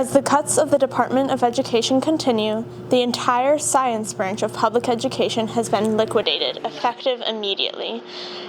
As the cuts of the Department of Education continue, the entire science branch of public education has been liquidated, effective immediately.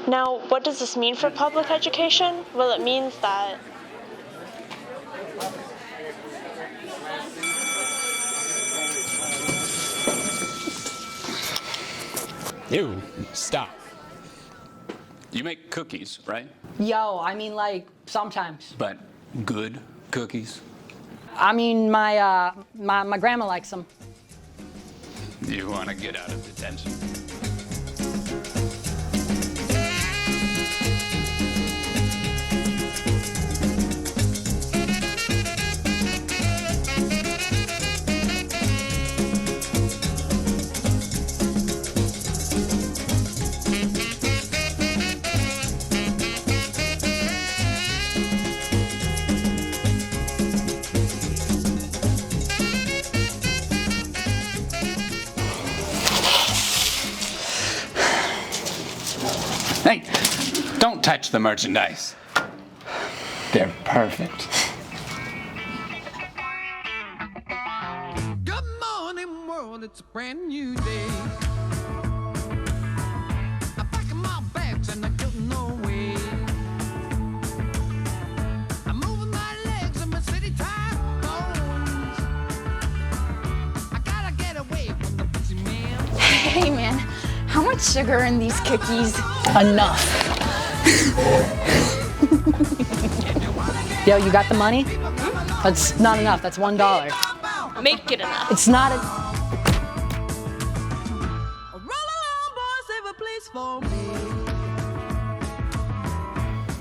Now, what does this mean for public education? Well, it means that Ew, stop. You make cookies, right? Yo, I mean, like, sometimes. But good cookies? I mean, my grandma likes them. You want to get out of detention? Hey, don't touch the merchandise. They're perfect. Good morning, world, it's a brand new day. I'm packing my bags and I'm getting away. I'm moving my legs and my city tight bones. I gotta get away from the busy man. Hey man, how much sugar are in these cookies? Enough. Yo, you got the money? That's not enough. That's $1. make it enough. It's not a... Roll along, boys, save a place for me.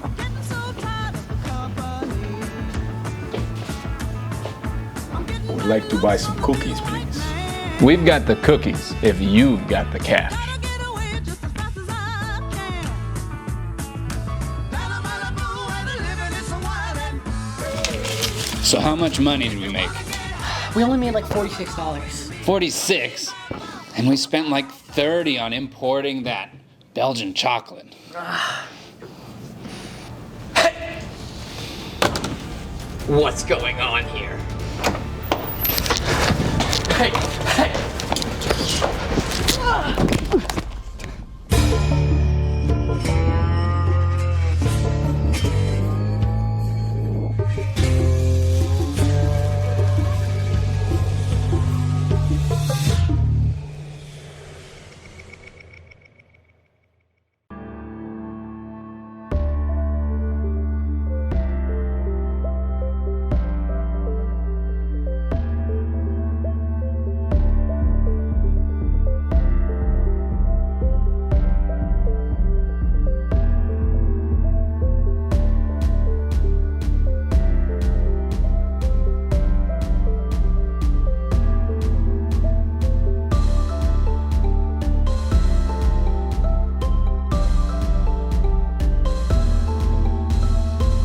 I'm getting so tired of the company. I would like to buy some cookies, please. We've got the cookies if you've got the cash. So how much money did we make? We only made like $46. 46? And we spent like 30 on importing that Belgian chocolate. What's going on here? Hey, hey!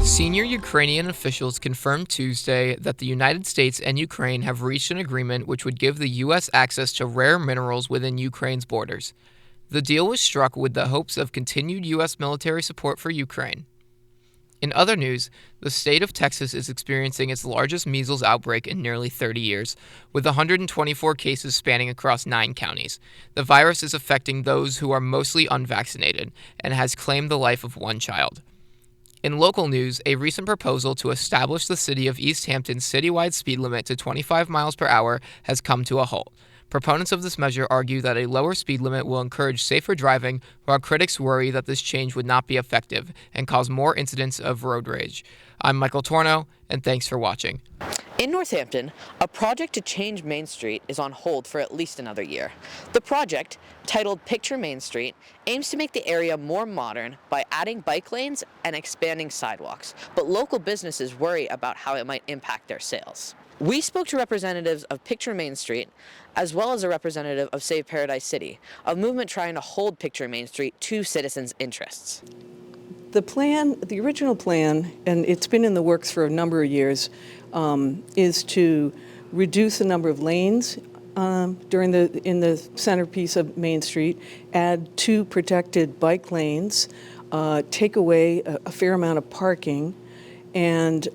Senior Ukrainian officials confirmed Tuesday that the United States and Ukraine have reached an agreement which would give the U.S. access to rare minerals within Ukraine's borders. The deal was struck with the hopes of continued U.S. military support for Ukraine. In other news, the state of Texas is experiencing its largest measles outbreak in nearly 30 years, with 124 cases spanning across 9 counties. The virus is affecting those who are mostly unvaccinated and has claimed the life of one child. In local news, a recent proposal to establish the city of East Hampton's citywide speed limit to 25 miles per hour has come to a halt. Proponents of this measure argue that a lower speed limit will encourage safer driving, while critics worry that this change would not be effective and cause more incidents of road rage. I'm Michael Torno, and thanks for watching. In Northampton, a project to change Main Street is on hold for at least another year. The project, titled Picture Main Street, aims to make the area more modern by adding bike lanes and expanding sidewalks, but local businesses worry about how it might impact their sales. We spoke to representatives of Picture Main Street, as well as a representative of Save Paradise City, a movement trying to hold Picture Main Street to citizens' interests. The original plan, and it's been in the works for a number of years, is to reduce the number of lanes in the centerpiece of Main Street, add 2 protected bike lanes, take away a fair amount of parking, and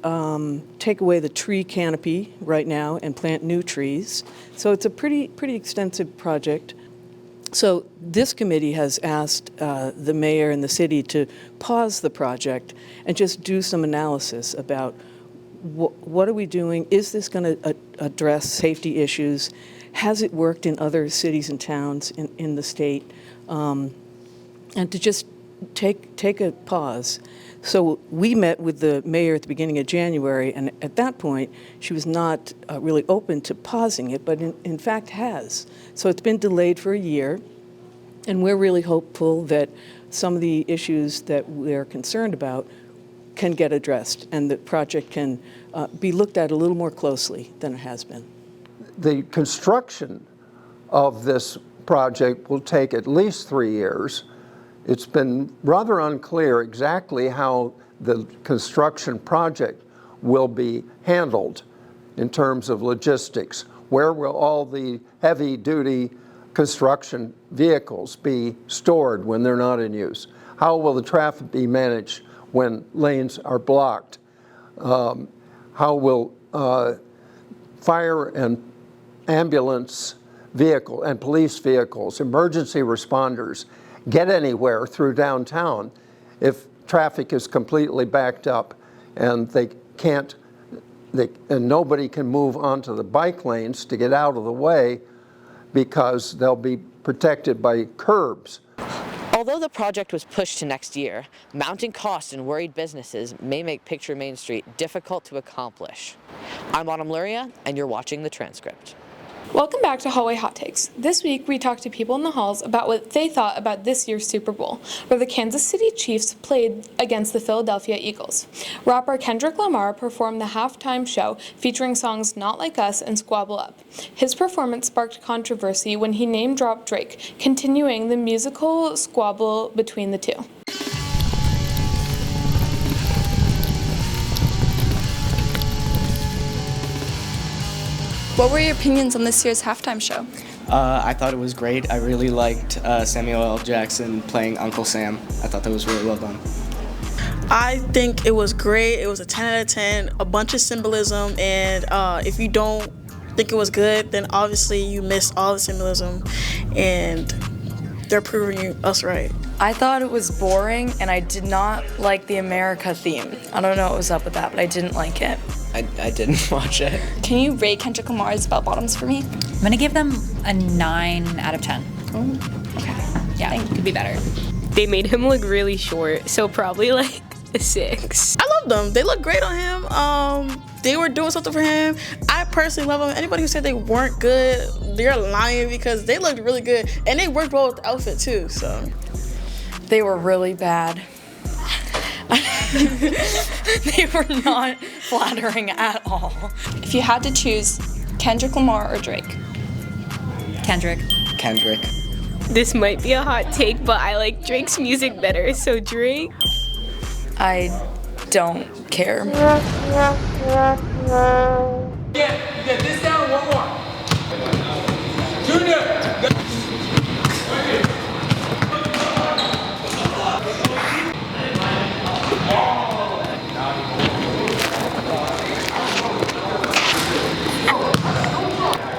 take away the tree canopy right now and plant new trees. So it's a pretty extensive project. So this committee has asked the mayor and the city to pause the project and just do some analysis about what are we doing? Is this going to address safety issues? Has it worked in other cities and towns in the state? And to just take a pause. So we met with the mayor at the beginning of January, and at that point, she was not really open to pausing it, but in fact has. So it's been delayed for a year, and we're really hopeful that some of the issues that we're concerned about can get addressed, and the project can be looked at a little more closely than it has been. The construction of this project will take at least 3 years. It's been rather unclear exactly how the construction project will be handled in terms of logistics. Where will all the heavy-duty construction vehicles be stored when they're not in use? How will the traffic be managed when lanes are blocked? How will fire and ambulance vehicle and police vehicles, emergency responders, get anywhere through downtown if traffic is completely backed up and and nobody can move onto the bike lanes to get out of the way because they'll be protected by curbs. Although the project was pushed to next year, mounting costs and worried businesses may make Picture Main Street difficult to accomplish. I'm Autumn Luria, and you're watching The Transcript. Welcome back to Hallway Hot Takes. This week we talked to people in the halls about what they thought about this year's Super Bowl, where the Kansas City Chiefs played against the Philadelphia Eagles. Rapper Kendrick Lamar performed the halftime show featuring songs Not Like Us and Squabble Up. His performance sparked controversy when he name-dropped Drake, continuing the musical squabble between the two. What were your opinions on this year's halftime show? I thought it was great. I really liked Samuel L. Jackson playing Uncle Sam. I thought that was really well done. I think it was great. It was a 10 out of 10, a bunch of symbolism, and if you don't think it was good, then obviously you missed all the symbolism, and they're proving us right. I thought it was boring, and I did not like the America theme. I don't know what was up with that, but I didn't like it. I didn't watch it. Can you rate Kendrick Lamar's bell bottoms for me? I'm gonna give them a 9 out of 10. Oh, okay. Yeah, could be better. They made him look really short, so probably like a 6. I love them. They look great on him. They were doing something for him. I personally love them. Anybody who said they weren't good, they're lying because they looked really good. And they worked well with the outfit too, so. They were really bad. They were not flattering at all. If you had to choose Kendrick Lamar or Drake? Kendrick. Kendrick. This might be a hot take, but I like Drake's music better, so Drake. I don't care. Get this down, one more. Junior!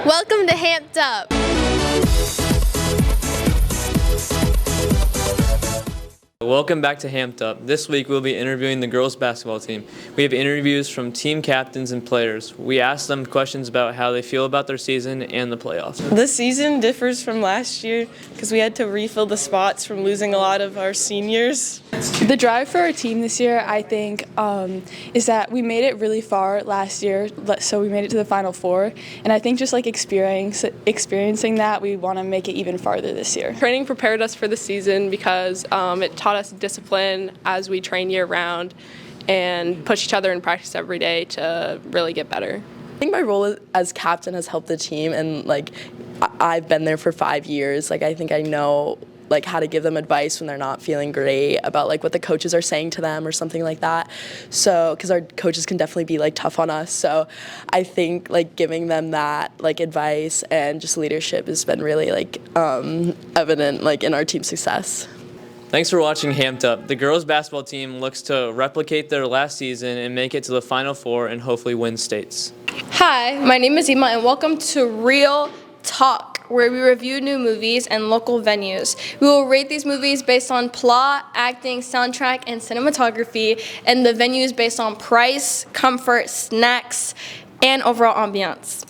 Welcome to Hamped Up. Welcome back to Hamped Up. This week we'll be interviewing the girls basketball team. We have interviews from team captains and players. We asked them questions about how they feel about their season and the playoffs. This season differs from last year because we had to refill the spots from losing a lot of our seniors. The drive for our team this year, I think, is that we made it really far last year, so we made it to the Final Four, and I think just like experiencing that, we want to make it even farther this year. Training prepared us for the season because it taught us discipline as we train year-round and push each other in practice every day to really get better. I think my role as captain has helped the team, and like I've been there for 5 years. Like I think I know like how to give them advice when they're not feeling great about like what the coaches are saying to them or something like that. So because our coaches can definitely be like tough on us, so I think like giving them that like advice and just leadership has been really like evident like in our team success. Thanks for watching Hamped Up. The girls basketball team looks to replicate their last season and make it to the Final Four and hopefully win states. Hi, my name is Ima, and welcome to Real Talk, where we review new movies and local venues. We will rate these movies based on plot, acting, soundtrack, and cinematography, and the venues based on price, comfort, snacks, and overall ambiance.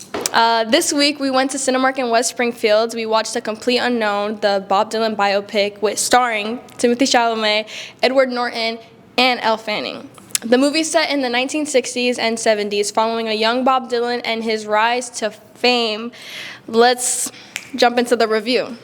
This week we went to Cinemark in West Springfield. We watched The Complete Unknown, the Bob Dylan biopic starring Timothée Chalamet, Edward Norton, and Elle Fanning. The movie set in the 1960s and 70s, following a young Bob Dylan and his rise to fame. Let's jump into the review.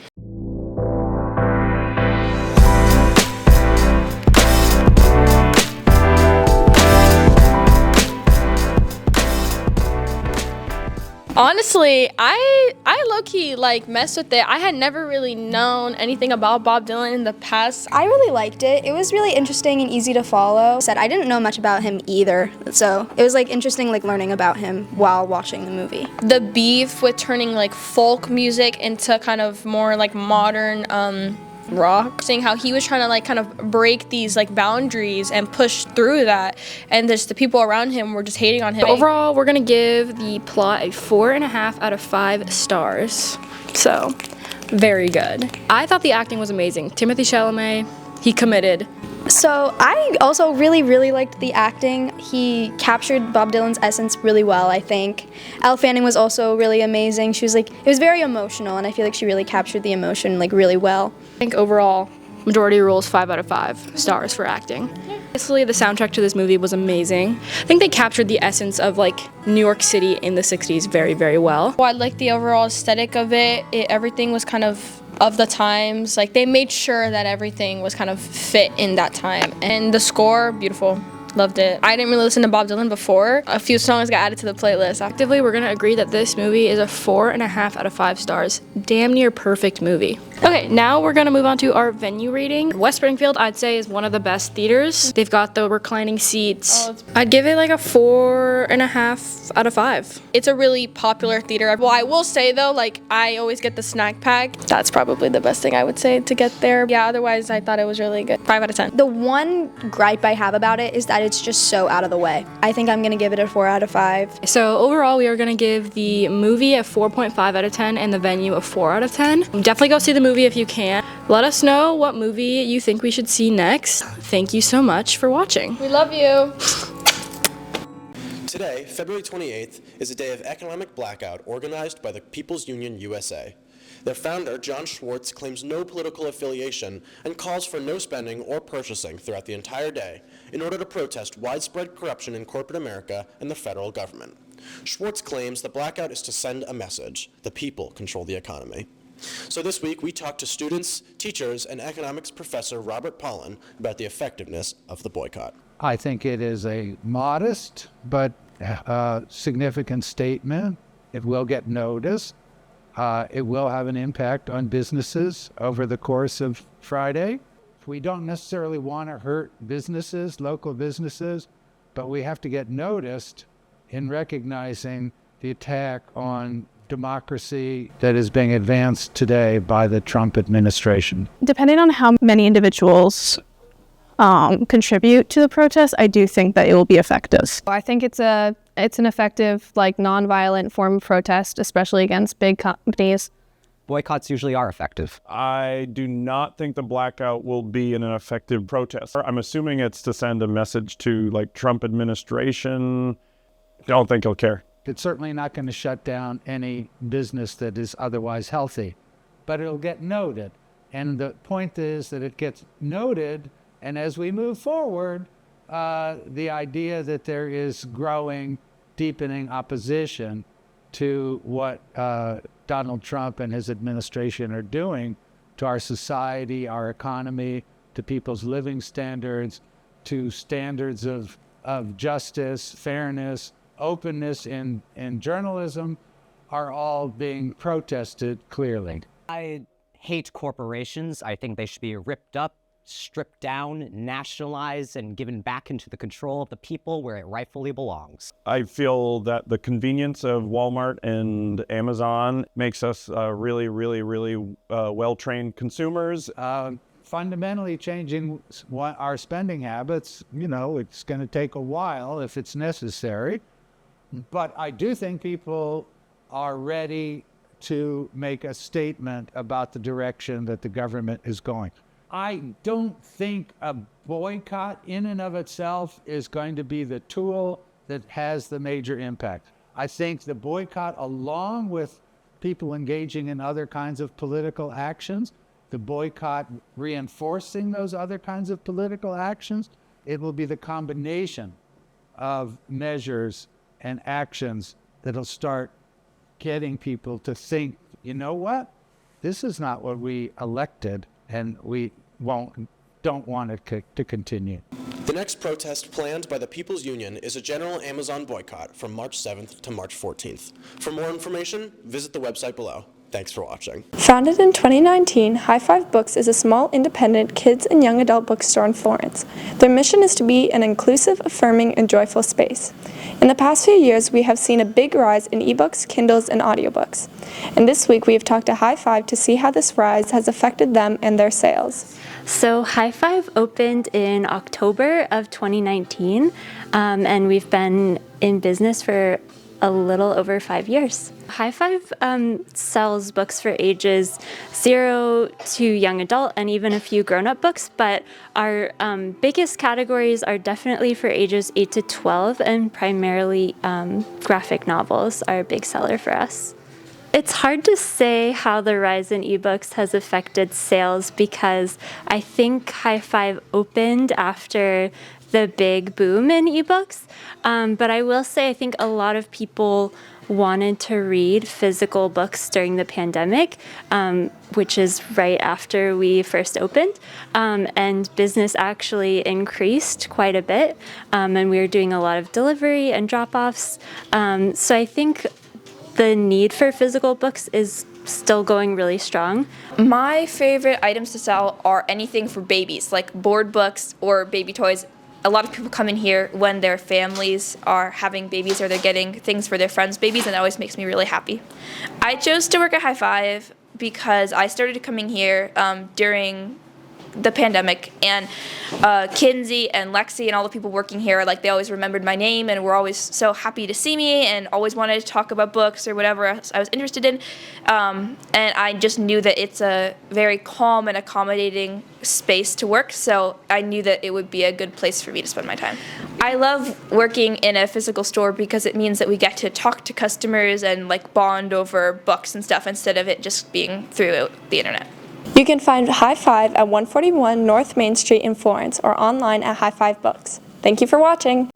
Honestly, I low-key messed with it. I had never really known anything about Bob Dylan in the past. I really liked it. It was really interesting and easy to follow. I didn't know much about him either, so it was interesting learning about him while watching the movie. The beef with turning folk music into kind of more modern rock, seeing how he was trying to kind of break these boundaries and push through that, and just the people around him were just hating on him. Overall, we're gonna give the plot a 4.5 out of 5 stars. So, very good. I thought the acting was amazing. Timothée Chalamet, he committed. So I also really liked the acting. He captured Bob Dylan's essence really well, I think. Elle Fanning was also really amazing. She was it was very emotional, and I feel like she really captured the emotion really well. I think overall, majority rules 5 out of 5 stars for acting. Obviously, the soundtrack to this movie was amazing. I think they captured the essence of New York City in the 60s very well. I liked the overall aesthetic of it. Everything was kind of the times. They made sure that everything was kind of fit in that time. And the score, beautiful. Loved it. I didn't really listen to Bob Dylan before. A few songs got added to the playlist. Actively, we're gonna agree that this movie is a 4.5 out of 5 stars. Damn near perfect movie. Okay, now we're gonna move on to our venue rating. West Springfield, I'd say, is one of the best theaters. They've got the reclining seats. I'd give it a 4.5 out of 5. It's a really popular theater. Well, I will say though, I always get the snack pack. That's probably the best thing I would say to get there. Yeah, otherwise I thought it was really good. 5 out of 10. The one gripe I have about it is that it's just so out of the way. I think I'm gonna give it a 4 out of 5. So overall, we are gonna give the movie a 4.5 out of 10 and the venue a 4 out of 10. Definitely go see the movie if you can. Let us know what movie you think we should see next. Thank you so much for watching. We love you. Today, February 28th, is a day of economic blackout organized by the People's Union USA. Their founder, John Schwartz, claims no political affiliation and calls for no spending or purchasing throughout the entire day in order to protest widespread corruption in corporate America and the federal government. Schwartz claims the blackout is to send a message: the people control the economy. So this week, we talked to students, teachers, and economics professor Robert Pollan about the effectiveness of the boycott. I think it is a modest but significant statement. It will get noticed. It will have an impact on businesses over the course of Friday. We don't necessarily want to hurt businesses, local businesses, but we have to get noticed in recognizing the attack on democracy that is being advanced today by the Trump administration. Depending on how many individuals contribute to the protest, I do think that it will be effective. I think it's an effective, nonviolent form of protest, especially against big companies. Boycotts usually are effective. I do not think the blackout will be an effective protest. I'm assuming it's to send a message to Trump administration. Don't think he'll care. It's certainly not going to shut down any business that is otherwise healthy, but it'll get noted. And the point is that it gets noted, and as we move forward, the idea that there is growing, deepening opposition to what Donald Trump and his administration are doing to our society, our economy, to people's living standards, to standards of justice, fairness, openness in journalism, are all being protested clearly. I hate corporations. I think they should be ripped up, stripped down, nationalized, and given back into the control of the people where it rightfully belongs. I feel that the convenience of Walmart and Amazon makes us really well-trained consumers. fundamentally changing our spending habits. You know, it's going to take a while if it's necessary. But I do think people are ready to make a statement about the direction that the government is going. I don't think a boycott in and of itself is going to be the tool that has the major impact. I think the boycott, along with people engaging in other kinds of political actions, the boycott reinforcing those other kinds of political actions, it will be the combination of measures and actions that'll start getting people to think, you know what? This is not what we elected, and we don't want it to continue. The next protest planned by the People's Union is a general Amazon boycott from March 7th to March 14th. For more information, visit the website below. Thanks for watching. Founded in 2019, High Five Books is a small, independent kids and young adult bookstore in Florence. Their mission is to be an inclusive, affirming, and joyful space. In the past few years, we have seen a big rise in ebooks, Kindles, and audiobooks. And this week, we have talked to High Five to see how this rise has affected them and their sales. So High Five opened in October of 2019, and we've been in business for a little over 5 years. High Five sells books for ages 0 to young adult and even a few grown-up books, but our biggest categories are definitely for ages 8 to 12, and primarily graphic novels are a big seller for us. It's hard to say how the rise in ebooks has affected sales because I think High Five opened after the big boom in ebooks, but I will say I think a lot of people wanted to read physical books during the pandemic, which is right after we first opened, and business actually increased quite a bit, and we were doing a lot of delivery and drop-offs, so I think the need for physical books is still going really strong. My favorite items to sell are anything for babies, like board books or baby toys. A lot of people come in here when their families are having babies or they're getting things for their friends' babies, and that always makes me really happy. I chose to work at High Five because I started coming here during the pandemic, and Kinsey and Lexi and all the people working here, like, they always remembered my name and were always so happy to see me and always wanted to talk about books or whatever else I was interested in, and I just knew that it's a very calm and accommodating space to work, so I knew that it would be a good place for me to spend my time. I love working in a physical store because it means that we get to talk to customers and like bond over books and stuff instead of it just being through the internet. You can find High Five at 141 North Main Street in Florence or online at High Five Books. Thank you for watching.